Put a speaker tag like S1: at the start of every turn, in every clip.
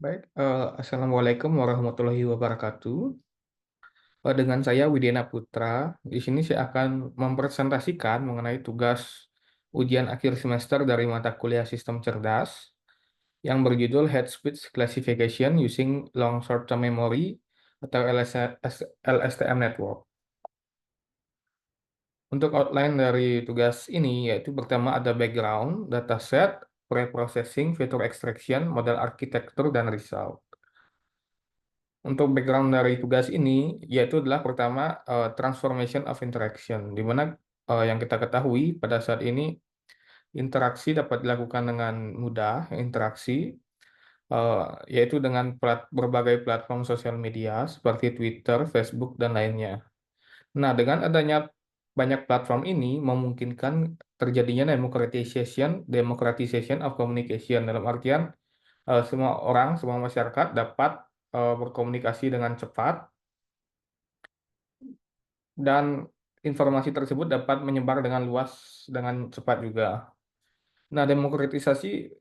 S1: Baik, assalamualaikum warahmatullahi wabarakatuh. Dengan saya Widena Putra, di sini saya akan mempresentasikan mengenai tugas ujian akhir semester dari mata kuliah Sistem Cerdas yang berjudul Head Speech Classification Using Long Short Term Memory atau LSTM Network. Untuk outline dari tugas ini yaitu pertama ada background, dataset, pre-processing, feature extraction, model arsitektur, dan result. Untuk background dari tugas ini, yaitu adalah pertama transformation of interaction, di mana yang kita ketahui pada saat ini interaksi dapat dilakukan dengan mudah, interaksi eh, yaitu dengan berbagai platform sosial media seperti Twitter, Facebook, dan lainnya. Nah, dengan adanya banyak platform ini memungkinkan terjadinya democratization of communication dalam artian semua orang, semua masyarakat dapat berkomunikasi dengan cepat dan informasi tersebut dapat menyebar dengan luas dengan cepat juga. Nah, demokratisasi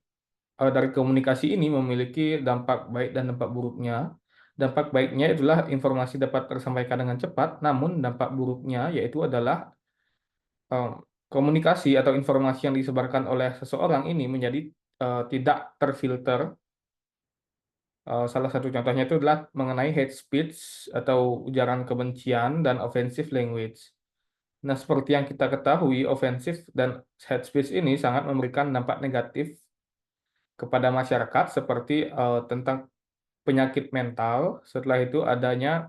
S1: dari komunikasi ini memiliki dampak baik dan dampak buruknya. Dampak baiknya adalah informasi dapat tersampaikan dengan cepat, namun dampak buruknya yaitu adalah eh, komunikasi atau informasi yang disebarkan oleh seseorang ini menjadi tidak terfilter. Salah satu contohnya itu adalah mengenai hate speech atau ujaran kebencian dan offensive language. Nah, seperti yang kita ketahui, ofensif dan hate speech ini sangat memberikan dampak negatif kepada masyarakat seperti tentang penyakit mental. Setelah itu adanya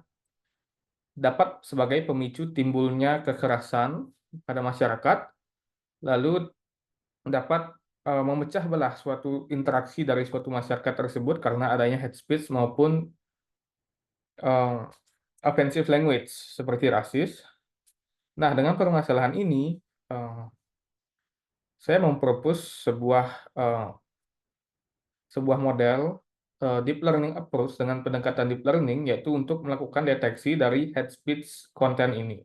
S1: dapat sebagai pemicu timbulnya kekerasan pada masyarakat, lalu dapat memecah belah suatu interaksi dari suatu masyarakat tersebut karena adanya hate speech maupun uh, offensive language seperti rasis. Nah, dengan permasalahan ini, uh, saya mempropos eh, sebuah model deep learning approach dengan pendekatan deep learning yaitu untuk melakukan deteksi dari hate speech konten ini.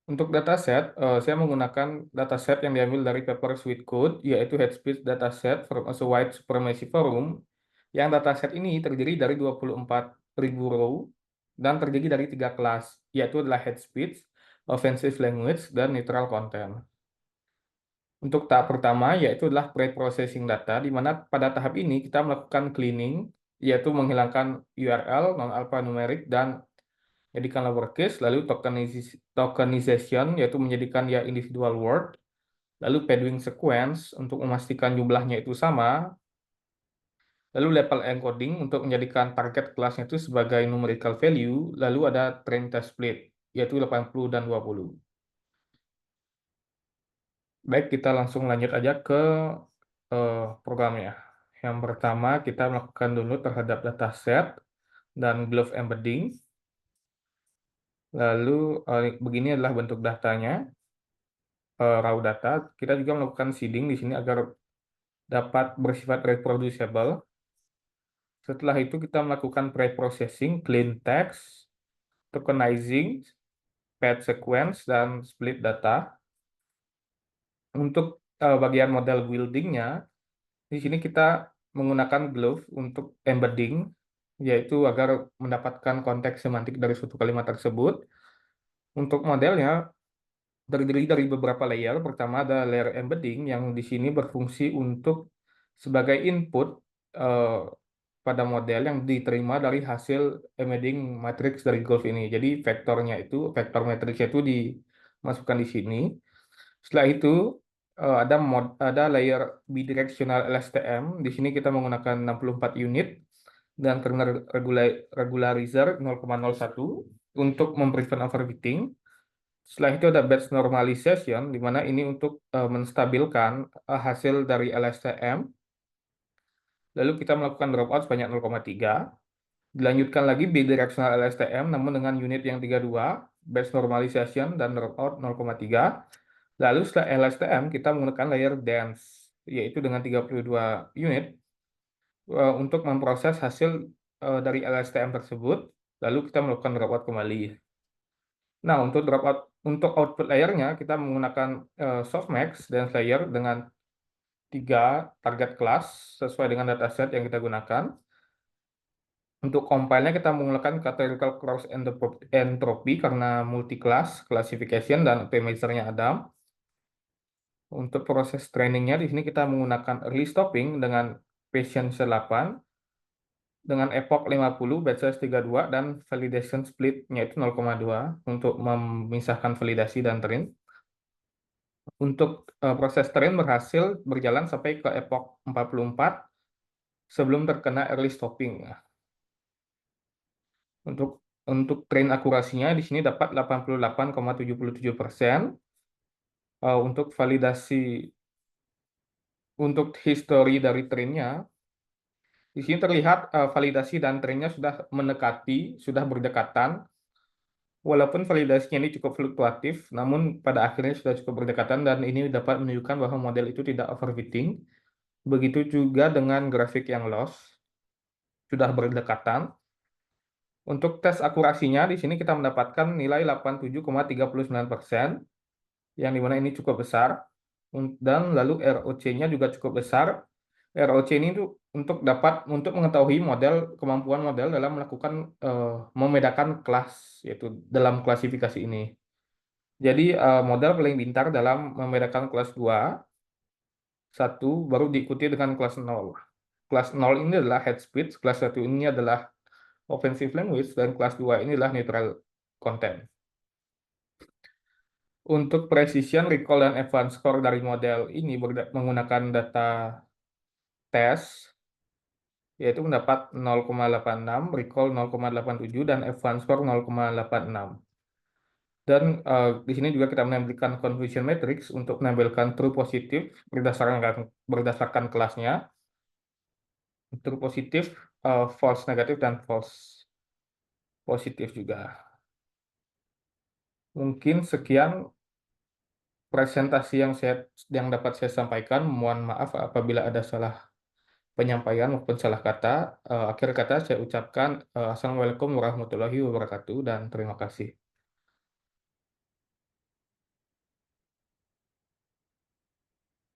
S1: Untuk dataset, saya menggunakan dataset yang diambil dari paper Sweet Code, yaitu Hate Speech Dataset from a White Supremacy Forum, yang dataset ini terdiri dari 24.000 row dan terdiri dari 3 kelas, yaitu adalah Hate Speech, Offensive Language, dan Neutral Content. Untuk tahap pertama yaitu adalah pre-processing data, di mana pada tahap ini kita melakukan cleaning, yaitu menghilangkan URL, non-alphanumeric, dan jadikan lowercase, lalu tokenization, yaitu menjadikan ya individual word, lalu padding sequence untuk memastikan jumlahnya itu sama, lalu level encoding untuk menjadikan target kelasnya itu sebagai numerical value, lalu ada train test split, yaitu 80 dan 20. Baik, kita langsung lanjut aja ke programnya. Yang pertama, kita melakukan download terhadap dataset dan glove embedding. Lalu begini adalah bentuk datanya, raw data. Kita juga melakukan seeding di sini agar dapat bersifat reproducible. Setelah itu kita melakukan pre-processing, clean text, tokenizing, pad sequence, dan split data. Untuk bagian model buildingnya, di sini kita menggunakan Glove untuk embedding, yaitu agar mendapatkan konteks semantik dari suatu kalimat tersebut. Untuk modelnya terdiri dari beberapa layer. Pertama ada layer embedding yang di sini berfungsi untuk sebagai input eh, pada model yang diterima dari hasil embedding matrix dari Glove ini. Jadi vektor matriksnya itu dimasukkan di sini. Setelah itu ada layer bidirectional LSTM. Di sini kita menggunakan 64 unit dan kernel regularizer 0,01 untuk memprevent overfitting. Setelah itu ada batch normalization, di mana ini untuk menstabilkan hasil dari LSTM. Lalu kita melakukan dropout sebanyak 0,3. Dilanjutkan lagi bidirectional LSTM, namun dengan unit yang 32, batch normalization dan dropout 0,3. Lalu setelah LSTM, kita menggunakan layer dense, yaitu dengan 32 unit, untuk memproses hasil dari LSTM tersebut. Lalu kita melakukan dropout kembali. Nah, untuk output layernya kita menggunakan softmax dan layer dengan 3 target kelas sesuai dengan dataset yang kita gunakan. Untuk compile-nya kita menggunakan categorical cross entropy karena multi class classification dan optimizer-nya ada. Untuk proses trainingnya di sini kita menggunakan early stopping dengan patience 8 dengan epoch 50, batch size 32 dan validation split-nya itu 0,2 untuk memisahkan validasi dan train. Untuk proses train berhasil berjalan sampai ke epoch 44 sebelum terkena early stopping. Untuk train akurasinya di sini dapat 88,77%. Untuk validasi untuk history dari trainnya, di sini terlihat validasi dan trainnya sudah mendekati, sudah berdekatan. Walaupun validasinya ini cukup fluktuatif, namun pada akhirnya sudah cukup berdekatan dan ini dapat menunjukkan bahwa model itu tidak overfitting. Begitu juga dengan grafik yang loss, sudah berdekatan. Untuk tes akurasinya di sini kita mendapatkan nilai 87,39%, yang dimana ini cukup besar. Dan lalu ROC-nya juga cukup besar. ROC ini untuk mengetahui kemampuan model dalam melakukan membedakan kelas, yaitu dalam klasifikasi ini. Jadi model paling pintar dalam membedakan kelas 2, 1 baru diikuti dengan kelas 0. Kelas 0 ini adalah head speech, kelas 1 ini adalah offensive language, dan kelas 2 ini adalah neutral content. Untuk precision, recall, dan advanced score dari model ini menggunakan data tes, yaitu mendapat 0,86, recall 0,87, dan advanced score 0,86. Dan di sini juga kita menampilkan confusion matrix untuk menampilkan true positif berdasarkan kelasnya, true positif, false negatif, dan false positif juga. Mungkin sekian presentasi yang dapat saya sampaikan. Mohon maaf apabila ada salah penyampaian maupun salah kata. Akhir kata saya ucapkan Assalamualaikum warahmatullahi wabarakatuh dan terima kasih.